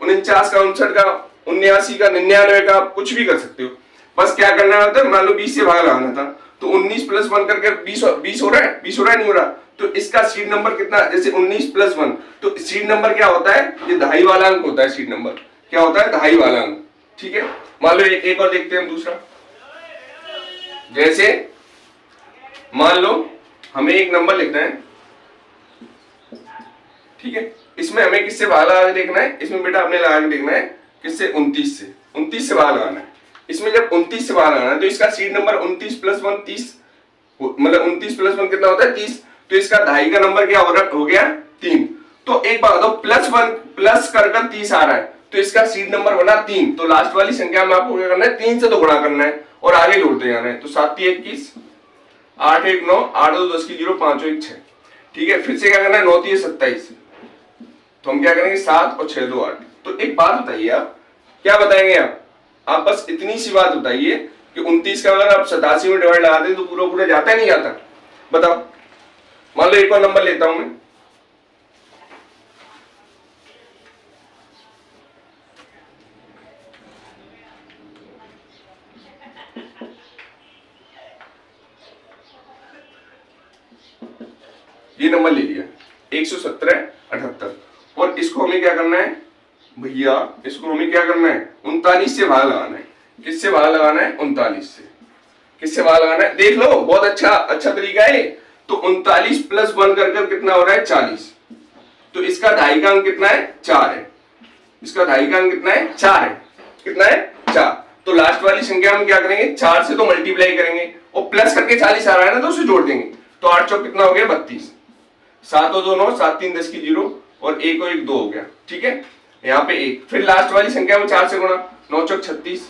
49 का 59 का 79 का 99 का, कुछ भी कर सकते हो। बस क्या करना होता है, मान लो 20 से भाग लगाना था, तो 19 प्लस 1 करके 20 हो रहा है, 20 हो रहा है नहीं हो रहा, तो इसका सीड नंबर कितना, जैसे 19 प्लस 1, तो सीड नंबर क्या होता है, ये दहाई वाला अंक होता है। सीड नंबर क्या होता है, दहाई वाला अंक। ठीक है, मान लो एक और देखते हैं दूसरा, जैसे मान लो हमें एक नंबर लिखना है, ठीक है, इसमें हमें किससे भाग लगा के देखना है, इसमें बेटा आपने लगा के देखना है किससे, 29 से भाग लगाना है। इसमें जब 29 से भाग लगाना है तो इसका सीड नंबर 29 प्लस 1 30, मतलब 29 प्लस 1 कितना होता है 30, तो इसका दहाई का नंबर क्या हो गया 3। तो एक बात बताओ, प्लस 1 प्लस कर 30 आ रहा है, तो इसका सीड नंबर बना 3, तो लास्ट वाली संख्या में आपको क्या करना है, 3 से तो गुणा करना है और आगे जोड़ते जाना है, तो 7 3 21, 8 1 9, 8 2 10 की 0, 5 1 6। ठीक है, फिर से क्या करना है, 9 3 27, तो हम क्या करेंगे 7 और 6 2 8। तो एक बात बताइए, आप क्या बताएंगे, आप बस इतनी सी बात बताइए कि 29 का अगर आप 87 में डिवाइड लगाते हैं तो पूरा पूरा जाता है नहीं जाता, बताओ। मान लो एक और नंबर लेता हूं मैं, ये नंबर ले लिया 117 78, और इसको हमें क्या करना है भैया, इसको हमें क्या करना है 39 से भाग लगाना है। किससे भाग लगाना है, 39 से। किससे भाग लगाना है, देख लो, बहुत अच्छा तरीका है। तो 39 प्लस 1 कर कितना हो रहा है 40, तो इसका दहाई का अंक कितना है 4 है, इसका दहाई का अंक कितना है 4 है, कितना है 4। तो लास्ट वाली संख्या हम क्या करेंगे, 4 से तो मल्टीप्लाई करेंगे और प्लस करके 40 आ रहा है ना, तो उसे जोड़ देंगे, तो 8 चौक कितना हो गया 32, 7 और 2 9, 7 3 10 की 0 और 1 और 1 2 हो गया। ठीक है, यहाँ पे 1, फिर लास्ट वाली संख्या में 4 से गुणा, 9 चौक 36,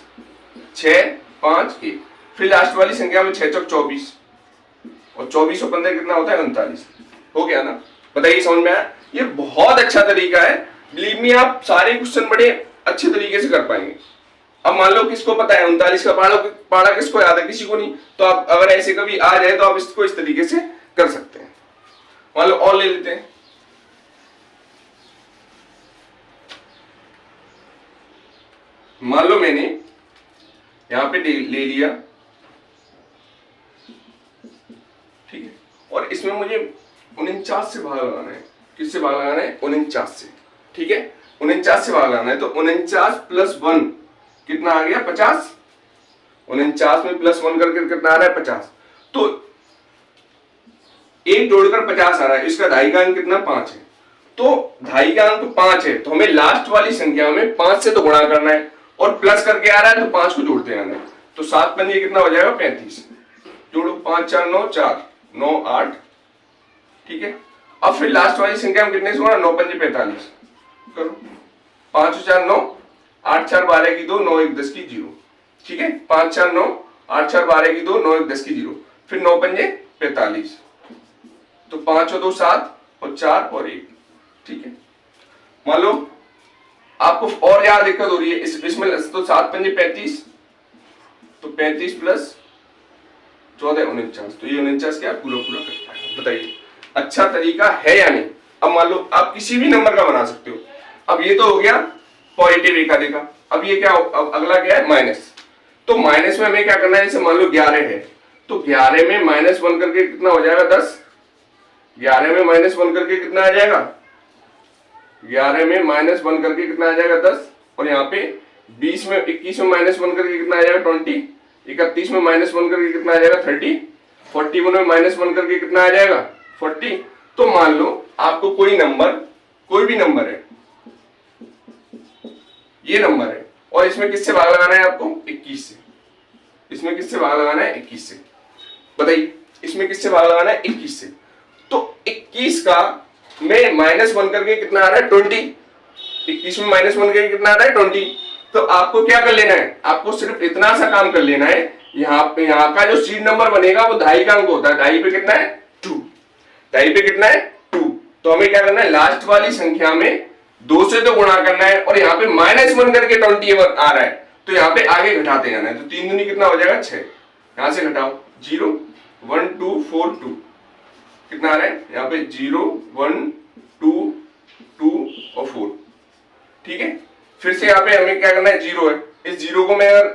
6 5 1, फिर लास्ट वाली संख्या में 6 चौक 24 और 24 और 15 कितना होता है 39। हो गया ना? बताइए समझ में आया? ये बहुत अच्छा तरीका है, बिलीव मी आप सारे क्वेश्चन बड़े अच्छे तरीके से कर पाएंगे। अब मान लो किसको पता है 39 का पाड़ा किसको याद है? किसी को नहीं। तो आप अगर ऐसे कभी आ जाए तो आप इसको इस तरीके से कर सकते हैं। मान लो और ले लेते हैं, मान लो मैंने यहां पे ले लिया, ठीक है, और इसमें मुझे 49 से भाग लगाना है। किससे भाग लगाना है? 49 से, ठीक है, 49 से भाग लगाना है। तो 49 प्लस 1 कितना आ गया? 50। 49 में प्लस 1 करके कितना आ रहा है? 50। तो एक जोड़कर 50 आ रहा है, इसका ढाई का अंक कितना? 5 है। तो ढाई का अंक 5 है, तो हमें लास्ट वाली संख्या में 5 से तो गुणा करना है और प्लस करके आ रहा है तो 5 को जोड़ते आना है। तो 7 पंजे कितना हो जाएगा? 35। जोड़ो 5 4 9 4 9 8, ठीक है। अब फिर लास्ट वाली संख्या में कितने से गुणा? 9 पंजे 45 करो, 5 4 9 8 4 12 की 2 9 1 10 की 0, ठीक है। 5 4 9 8 4 12 की 2 9 1 10 की 0, फिर 9 पंजे 45, तो 5 और 2 7 और 4 और 1, ठीक है। मान लो आपको और ज्यादा दिक्कत हो रही है इसमें, तो 7 पंजे 35, तो 35 प्लस 14 49, तो ये 49 क्या पूरा पूरा करता है। बताइए अच्छा तरीका है या नहीं? अब मान लो आप किसी भी नंबर का बना सकते हो। अब ये तो हो गया पॉजिटिव एक आधे का। अब ये क्या, अब अगला क्या है? माइनस। तो माइनस में हमें क्या करना है? जैसे मान लो 11 है, तो 11 में -1 करके कितना हो जाएगा? 10। 11 में -1 करके कितना आ जाएगा? 11 में -1 करके कितना आ जाएगा? 10। और यहाँ पे 20 में 21 में -1 करके कितना आ जाएगा? 20। 31 में -1 करके कितना आ जाएगा? 30। 41 में -1 करके कितना आ जाएगा? 40। तो मान लो आपको कोई नंबर, कोई भी नंबर है, ये नंबर है, और इसमें किससे भाग लगाना है आपको? 21 से। इसमें किससे भाग लगाना है? 21 से। बताइए इसमें किससे भाग लगाना है? 21 से। तो 21 का में -1 करके कितना आ रहा है? 20। 21 में -1 करके कितना आ रहा है? 20। तो आपको क्या कर लेना है? आपको सिर्फ इतना सा काम कर लेना है, यहाँ का जो सीड नंबर बनेगा वो ढाई का अंक होता है। ढाई पे कितना है? 2। ढाई पे कितना है? 2। तो हमें क्या करना है? लास्ट वाली संख्या में 2 से तो गुणा करना है, और यहाँ पे -1 करके 21 आ रहा है, तो यहाँ पे आगे घटाते जाना है। तो 3 दूनी कितना हो जाएगा? 6। यहां से घटाओ, 0 1 2 4 2, कितना आ रहा है? यहाँ पे 0 1 2 2 और 4, ठीक है। फिर से यहाँ पे हमें क्या करना है? 0 है, इस 0 को मैं अगर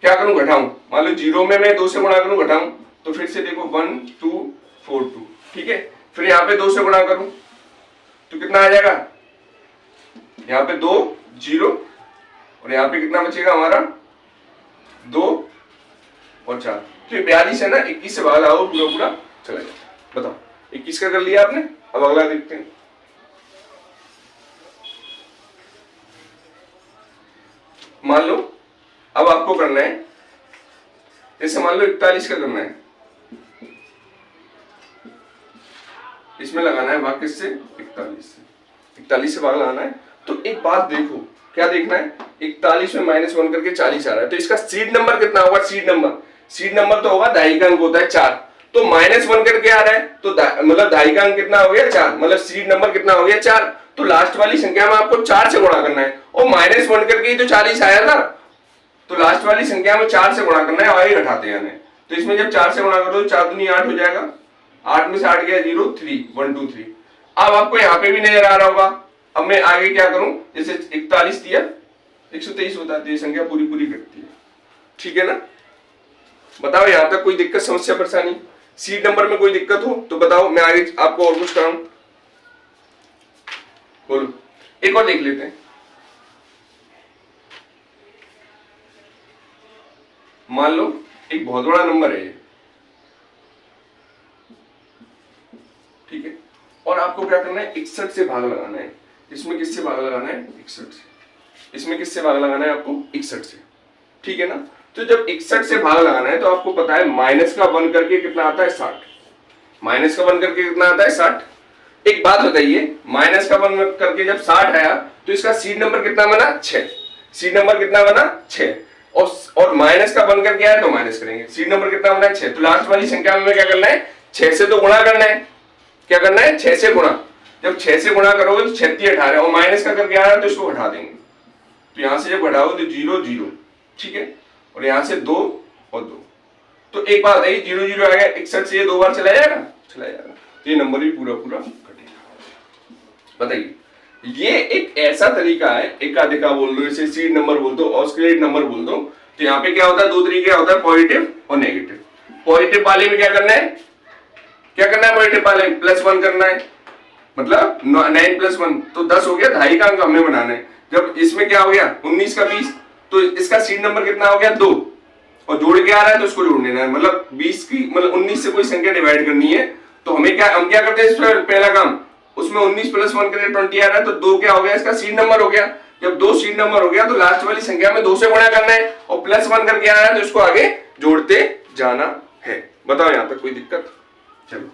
क्या करूं? घटाऊं। मान लो 0 में मैं 2 से गुणा करूं, घटाऊं, तो फिर से देखो 1 2 4 2, ठीक है। फिर यहाँ पे 2 से गुणा करूं तो कितना आ जाएगा? यहाँ पे 2 0, और यहाँ पे कितना बचेगा हमारा? 2 और 4। तो ये 42 है ना, 21 से भाग आओ, पूरा पूरा चला जाए। बताओ 21 का कर लिया आपने। अब अगला देखते हैं। मान लो अब आपको करना है, जैसे मान लो 41 का करना है, इसमें लगाना है भाग किससे? 41 से। 41 से भाग लगाना है। तो एक बात देखो, क्या देखना है? 41 में -1 करके 40 आ रहा है, तो इसका सीड नंबर कितना होगा? सीड नंबर तो होगा ढाई का अंक होता है 4, तो -1 करके आ रहा है, तो मतलब ढाई का अंक कितना हो गया? 4, मतलब सीड नंबर कितना हो गया? 4। तो लास्ट वाली संख्या में आपको 4 से गुणा करना है, और -1 करके ही तो 40 आया था, तो लास्ट वाली संख्या में 4 से गुणा करना है, आगे घटाते जाना है। तो इसमें जब 4 से गुणा करो तो 4 दूनी 8 हो जाएगा, 8 में से 8 गया 0 3 1 2 3। अब आपको यहाँ पे भी नजर आ रहा होगा। अब मैं आगे क्या करूं? जैसे 41 दिया 123 होता है, तो ये संख्या पूरी पूरी घटती है, ठीक है ना। बताओ यहाँ तक कोई दिक्कत, समस्या, परेशानी? सीट नंबर में कोई दिक्कत हो तो बताओ, मैं आगे आपको और कुछ कराऊं। बोलो, एक और देख लेते हैं। मान लो एक बहुत बड़ा नंबर है ये, ठीक है, और आपको क्या करना है? 61 से भाग लगाना है। इसमें किससे भाग लगाना है? 61 से। इसमें किससे भाग लगाना है आपको? 61 से, ठीक है ना। तो जब 61 से भाग लगाना है तो आपको पता है माइनस का 1 करके कितना आता है? 60। माइनस का 1 करके कितना आता है? 60। एक बात बताइए, माइनस का 1 करके जब 60 आया तो इसका सीड नंबर कितना बना? 6। सीड नंबर कितना बना? 6। और माइनस का 1 करके आया तो माइनस करेंगे। सीड नंबर कितना बना? 6। तो लास्ट वाली संख्या में क्या करना है? 6 से तो गुणा करना है। क्या करना है? 6 से गुणा। जब 6 से गुणा करोगे तो 36 18 और माइनस का करके आया तो इसको घटा देंगे। तो यहां से जब घटाओगे तो 0 0, ठीक है, और यहां से 2 और 2। तो एक बात है, 0 0 आ गया, 61 से ये 2 बार चला जाएगा, चला जाएगा, तो ये नंबर भी पूरा पूरा कटेगा। बताइए, ये एक ऐसा तरीका है, एका दिका बोल दो, इसे सीड नंबर बोल दो, ऑस्किलेट नंबर बोल दो। तो यहाँ पे क्या होता है? दो तरीके होता है, पॉजिटिव और नेगेटिव। पॉजिटिव वाले में क्या करना है? क्या करना है? पॉजिटिव वाले +1 करना है, मतलब 9 + 1 तो 10 हो गया, 2.5 का अंक हमने बनाना है। जब इसमें क्या हो गया? 19 का 20, तो इसका सीड नंबर कितना हो गया? 2, और जोड़ के आ रहा है तो उसको जोड़ देना है, मतलब 20 की, मतलब 19 से कोई संख्या डिवाइड करनी है। तो हम क्या करते हैं? इसमें पहला काम, उसमें 19 + 1 करके 20 आ रहा है, तो 2 क्या हो गया? इसका सीड नंबर हो गया। जब 2 सीड नंबर हो गया तो लास्ट वाली संख्या में 2 से गुणा करना है, और +1 करके आ रहा है तो इसको आगे जोड़ते जाना है। बताओ यहां तक कोई दिक्कत? चलो,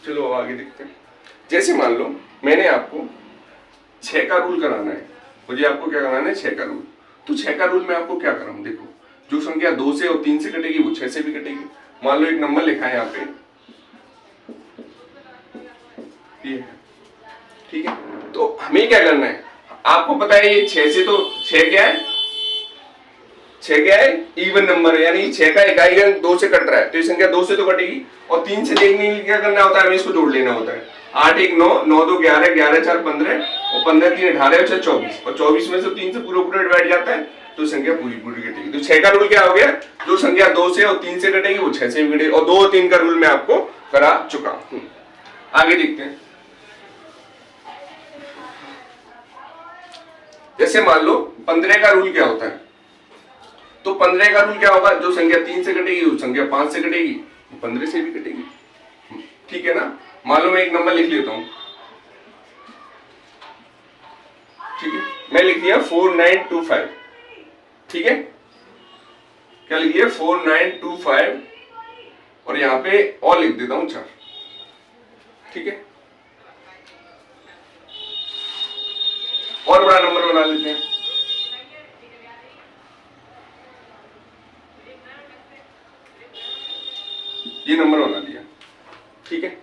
चलो अब आगे देखते हैं। जैसे मान लो मैंने आपको 6 का रूल कराना है, मुझे आपको क्या कराना है? 6 का रूल। तो 6 का रूल में आपको क्या कराऊं? देखो, जो संख्या 2 से और 3 से कटेगी वो 6 से भी कटेगी। मान लो एक नंबर लिखा है यहाँ पे, ये है, ठीक है। तो हमें क्या करना है? आपको पता है ये 6 से, तो 6 क्या है? 6 क्या है? इवन नंबर है, यानी 6 का इकाई अंक 2 से कट रहा है, तो ये संख्या 2 से तो कटेगी। और 3 से देखने के लिए क्या करना होता है? हमें इसको जोड़ लेना होता है। 8 1 9, 9 2 11, 11 4 15, और 15 3 18 और 6 24, और 24 में से 3 से पूरा पूरा डिवाइड जाता है, तो संख्या पूरी पूरी कटेगी। तो 6 का रूल क्या हो गया? जो संख्या 2 से और 3 से कटेगी वो 6 से भी कटेगी, और 2 और 3 का रूल मैं आपको करा चुका हूं। आगे देखते हैं। जैसे मान लो 15 का रूल क्या होता है? तो 15 का रूल क्या होगा? जो संख्या 3 से कटेगी वो संख्या 5 से कटेगी, 15 से भी कटेगी, ठीक है ना। मान लो मैं एक नंबर लिख लेता हूं, ठीक है, मैं लिख दिया 4925, ठीक है। क्या लिख दिया? 4925, और यहां पे और लिख देता हूं 4, ठीक है। और बड़ा नंबर बना लेते हैं, ये नंबर बना लिया, ठीक है।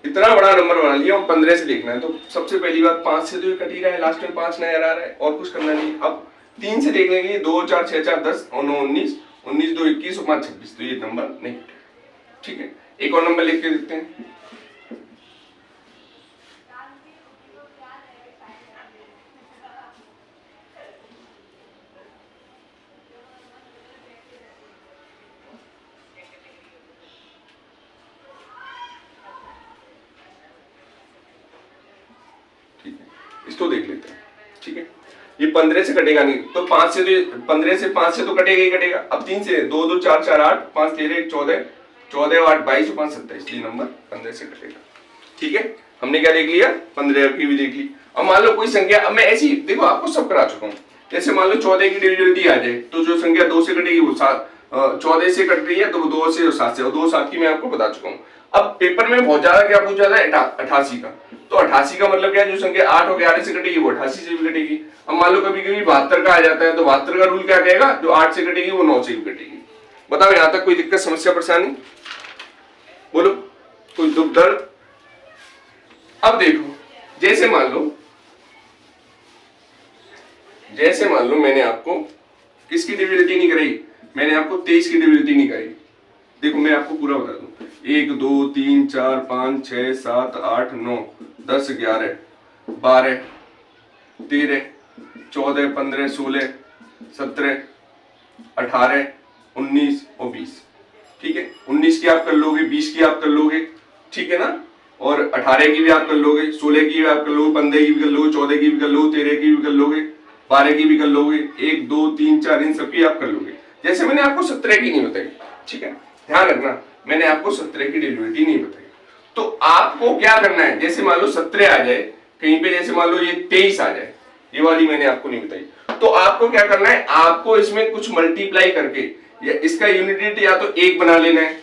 इतना बड़ा नंबर बना लिया, और 15 से देखना है। तो सबसे पहली बात, 5 से तो ये कट ही रहा है, लास्ट में 5 नजर आ रहा है, और कुछ करना नहीं। अब 3 से देख लेंगे, 2 4 6 4 10 और 9 19, 19 2 21 और 5 26, तो ये नंबर नहीं, ठीक है। एक और नंबर लिख के देखते हैं, ठीक है, इसको देख लेते हैं, ठीक है। ये 15 से कटेगा नहीं, तो 5 से, तो 15 से 5 से तो कटेगा ही कटेगा। अब 3 से 2 2 4 4 8, 5 13 14, 14 और 8 22 और 5 27, ये नंबर 15 से कटेगा, ठीक है। हमने क्या देख लिया? 15 की भी देख ली। अब मान लो कोई संख्या, अब मैं ऐसी, देखो आपको सब करा चुका हूँ। जैसे मान लो 14 की डिविजिबिलिटी आ जाए, तो जो संख्या 2 से कटेगी वो 7, 14 से कट रही है तो 2 से और 7 से, और 2 7 की मैं आपको बता चुका हूँ। अब पेपर में बहुत ज्यादा क्या पूछा जाता है? 88 का। तो 88 का मतलब क्या है? जो संख्या 8 और 11 से कटेगी वो 88 से भी कटेगी। अब मान लो कभी कभी 72 का आ जाता है, तो 72 का रूल क्या कहेगा? जो 8 से कटेगी वो 9 से भी कटेगी। बताओ यहां तक कोई दिक्कत, समस्या, परेशानी? बोलो, कोई दुख दर्द? अब देखो, जैसे मान लो मैंने आपको किसकी डिविजिबिलिटी नहीं कराई? मैंने आपको 23 की डिविजिबिलिटी नहीं कराई। देखो मैं आपको पूरा बता दूं, 1 2 3 4 5 6 7 8 9 10 11 12 13 14 15 16 17 18 19 और 20, ठीक है। 19 की आप कर लोगे, 20 की आप कर लोगे, ठीक है ना, और 18 की भी आप कर लोगे, 16 की भी आप कर लोगे, 15 की भी कर लोगे, 14 की भी कर लोगे, 13 की भी कर लोगे, 12 की भी कर लोगे, 1 2 3 4 इन सब की आप कर लोगे। जैसे मैंने आपको 17 की नहीं बताई, ठीक है, ध्यान रखना, मैंने आपको 17 की डिविजिबिलिटी नहीं बताई। तो आपको क्या करना है? जैसे मान लो 17 आ जाए, कहीं पे जैसे मान लो ये 23 आ जाए, ये वाली मैंने आपको नहीं बताई, तो आपको क्या करना है, आपको इसमें कुछ मल्टीप्लाई करके या इसका यूनिट या तो 1 बना लेना है,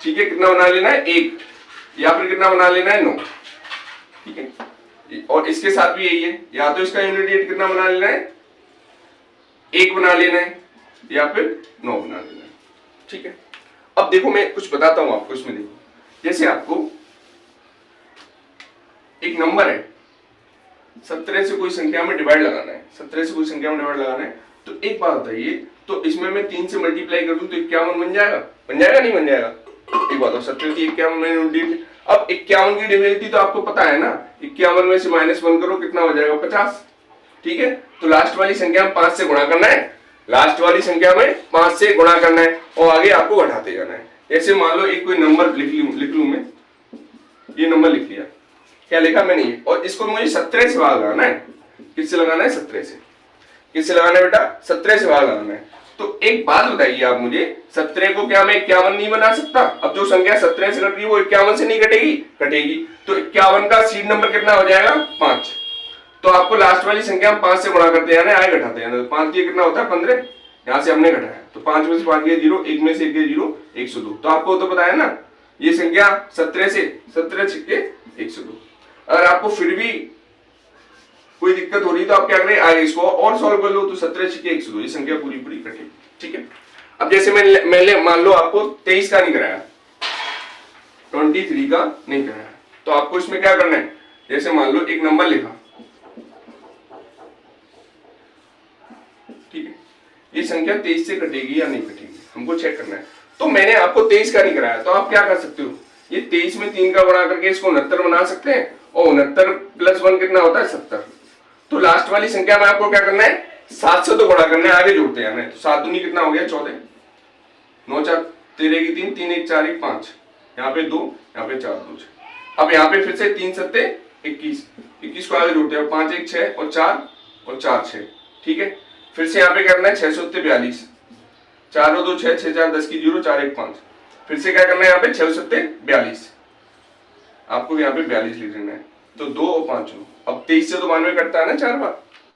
ठीक है, कितना बना लेना है 1, या फिर कितना बना लेना है 9, ठीक है। और इसके साथ भी यही है, या तो इसका यूनिट कितना बना लेना है 1 बना लेना है, या फिर 9 बना लेना है, ठीक है। अब देखो मैं कुछ बताता हूं आपको इसमें, देखो जैसे आपको एक नंबर है 17 से कोई संख्या में डिवाइड लगाना है, 17 से कोई संख्या में डिवाइड लगाना है, तो एक बात बताइए, तो इसमें मैं 3 से मल्टीप्लाई कर दूं तो 51 बन जाएगा, बन जाएगा नहीं बन जाएगा? एक बात हो, 17 थी 51 में यूनिट, अब 51 की डिविजिबिलिटी तो आपको पता है ना, 51 में से -1 करो कितना हो जाएगा 50, ठीक है। तो लास्ट वाली संख्या में 5 से गुणा करना है, लास्ट वाली संख्या में 5 से गुणा करना है और आगे आपको घटाते जाना है। ऐसे मान लो एक कोई नंबर लिख लूं मैं, ये नंबर लिख लिया, क्या लिखा मैंने ये, और इसको मुझे 17 से भाग लगाना है, किससे लगाना है 17 से, किससे लगाना है बेटा 17 से भाग लगाना है। तो एक बात बताइए आप मुझे, 17 को क्या मैं 51 नहीं बना सकता? अब जो संख्या 17 से कट रही है वो 51 से नहीं कटेगी, कटेगी, तो 51 का सीड नंबर कितना हो जाएगा 5, तो आपको लास्ट वाली संख्या में 5 से गुणा करते जाना है, आगे घटाते जाना है, 5 दिए कितना होता है 15, यहाँ से हमने घटाया, तो 5 में से 5 गए 0, 1 में से 1 गए 0, 102, तो आपको तो पता है ना ये संख्या 17 छक्के 102। अगर आपको फिर भी कोई दिक्कत हो रही तो आप क्या करें, आगे इसको और सॉल्व कर लो, तो 17 छक्के 102, ये संख्या पूरी पूरी कटेगी, ठीक है। अब जैसे मैंने मान लो आपको 23 का नहीं कराया, 23 का नहीं कराया, तो आपको इसमें क्या करना है, जैसे मान लो एक नंबर लिखा, ठीक है, ये संख्या 23 से कटेगी या नहीं कटेगी हमको चेक करना है। तो मैंने आपको 23 का नहीं कराया, तो आप क्या कर सकते हो, ये 23 में 3 का गुणा करके इसको 69 बना सकते हैं, और 69 + 1 कितना होता है 70। तो लास्ट वाली संख्या में आपको क्या करना है 7 से तो गुणा करना है, आगे जोड़ते हैं, तो 7 दूनी कितना हो गया 14, 9 4 13 की 3, 3 1 4 1 5, यहाँ पे 2, यहाँ पे 4 2 6। अब यहाँ पे फिर से 3 7 21, 21 को आगे जोड़ते हैं, 5 1 6 और 4 और 4 6, ठीक है। फिर से यहाँ पे करना है 6 7 42, 4 2 6 6 4 10 की 0 4 1 5, फिर से क्या करना है यहाँ पे 6 7 42, आपको यहाँ पे 42 लिख लेना है, तो 2 और 5 9। अब 23 से तो 92 कटता है ना 4 बार,